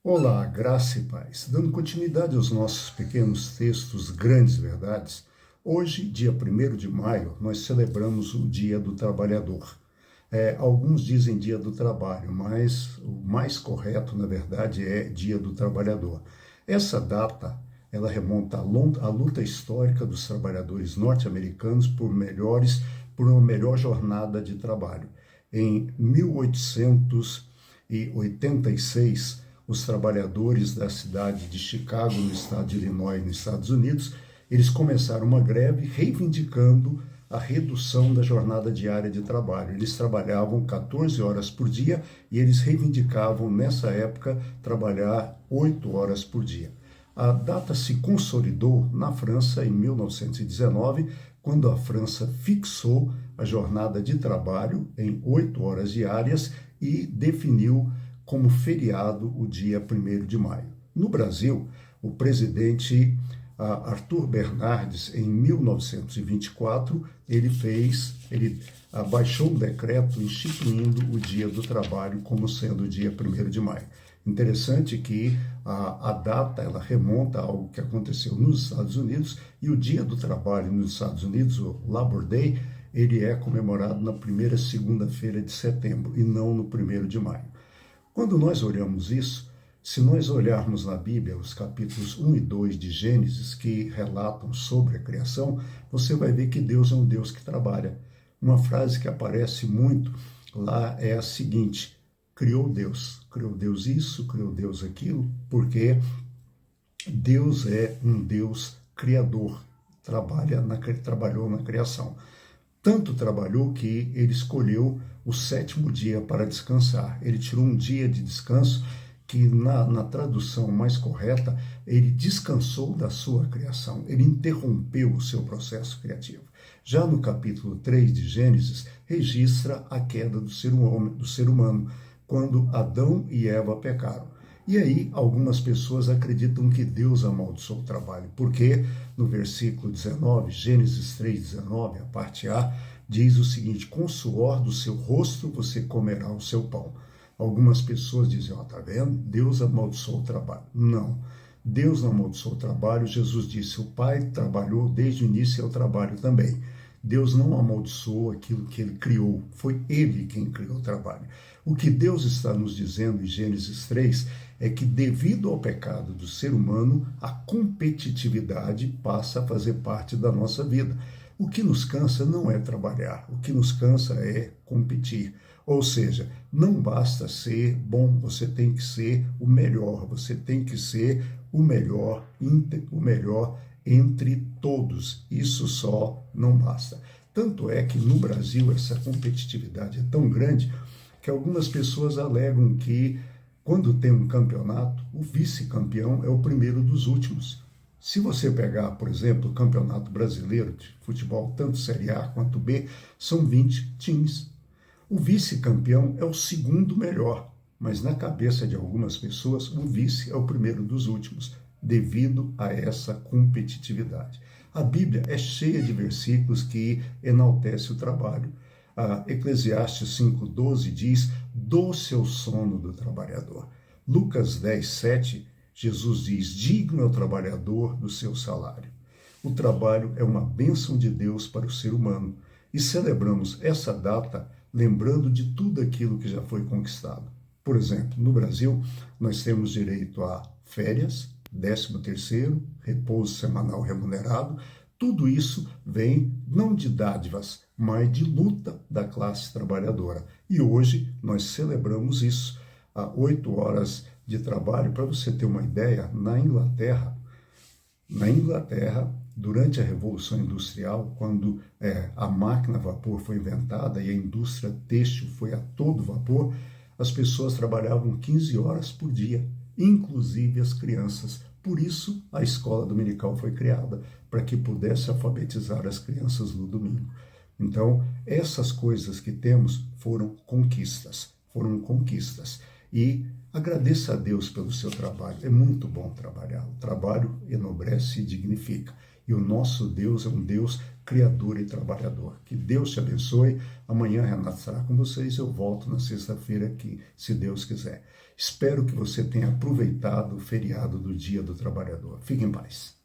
Olá, graça e paz. Dando continuidade aos nossos pequenos textos, grandes verdades, hoje, dia 1º de maio, nós celebramos o Dia do Trabalhador. Alguns dizem Dia do Trabalho, mas o mais correto, na verdade, é Dia do Trabalhador. Essa data, ela remonta à luta histórica dos trabalhadores norte-americanos por uma melhor jornada de trabalho. Em 1886, os trabalhadores da cidade de Chicago, no estado de Illinois, nos Estados Unidos, eles começaram uma greve reivindicando a redução da jornada diária de trabalho. Eles trabalhavam 14 horas por dia e eles reivindicavam, nessa época, trabalhar 8 horas por dia. A data se consolidou na França em 1919, quando a França fixou a jornada de trabalho em 8 horas diárias e definiu como feriado o dia 1º de maio. No Brasil, o presidente Arthur Bernardes, em 1924, ele baixou um decreto instituindo o Dia do Trabalho como sendo o dia 1º de maio. Interessante que a data ela remonta a algo que aconteceu nos Estados Unidos, e o Dia do Trabalho nos Estados Unidos, o Labor Day, ele é comemorado na primeira segunda-feira de setembro e não no 1º de maio. Quando nós olhamos isso, se nós olharmos na Bíblia os capítulos 1 e 2 de Gênesis, que relatam sobre a criação, você vai ver que Deus é um Deus que trabalha. Uma frase que aparece muito lá é a seguinte: criou Deus isso, criou Deus aquilo, porque Deus é um Deus criador, trabalhou na criação. Tanto trabalhou que ele escolheu o 7º dia para descansar. Ele tirou um dia de descanso que, na tradução mais correta, ele descansou da sua criação. Ele interrompeu o seu processo criativo. Já no capítulo 3 de Gênesis, registra a queda do ser humano, quando Adão e Eva pecaram. E aí, algumas pessoas acreditam que Deus amaldiçoou o trabalho, porque no versículo 19, Gênesis 3:19, a parte A, diz o seguinte: com o suor do seu rosto você comerá o seu pão. Algumas pessoas dizem, tá vendo? Deus amaldiçoou o trabalho. Não, Deus não amaldiçoou o trabalho. Jesus disse, o Pai trabalhou desde o início e é o trabalho também. Deus não amaldiçoou aquilo que ele criou, foi ele quem criou o trabalho. O que Deus está nos dizendo em Gênesis 3 é que, devido ao pecado do ser humano, a competitividade passa a fazer parte da nossa vida. O que nos cansa não é trabalhar, o que nos cansa é competir. Ou seja, não basta ser bom, você tem que ser o melhor, você tem que ser o melhor entre todos. Isso só não basta. Tanto é que no Brasil essa competitividade é tão grande que algumas pessoas alegam que, quando tem um campeonato, o vice-campeão é o primeiro dos últimos. Se você pegar, por exemplo, o Campeonato Brasileiro de Futebol, tanto Série A quanto B, são 20 times. O vice-campeão é o segundo melhor, mas na cabeça de algumas pessoas, o vice é o primeiro dos últimos, devido a essa competitividade. A Bíblia é cheia de versículos que enaltecem o trabalho. Eclesiastes 5:12 diz, doce é o sono do trabalhador. Lucas 10:7, Jesus diz, digno é o trabalhador do seu salário. O trabalho é uma bênção de Deus para o ser humano, e celebramos essa data lembrando de tudo aquilo que já foi conquistado. Por exemplo, no Brasil, nós temos direito a férias, 13º, repouso semanal remunerado. Tudo isso vem não de dádivas, mas de luta da classe trabalhadora. E hoje nós celebramos isso, 8 horas de trabalho. Para você ter uma ideia, na Inglaterra, durante a Revolução Industrial, quando a máquina a vapor foi inventada e a indústria têxtil foi a todo vapor, as pessoas trabalhavam 15 horas por dia, inclusive as crianças. Por isso, a escola dominical foi criada, para que pudesse alfabetizar as crianças no domingo. Então, essas coisas que temos foram conquistas. E agradeça a Deus pelo seu trabalho. É muito bom trabalhar. O trabalho enobrece e dignifica. E o nosso Deus é um Deus criador e trabalhador. Que Deus te abençoe. Amanhã Renato estará com vocês. Eu volto na sexta-feira aqui, se Deus quiser. Espero que você tenha aproveitado o feriado do Dia do Trabalhador. Fique em paz.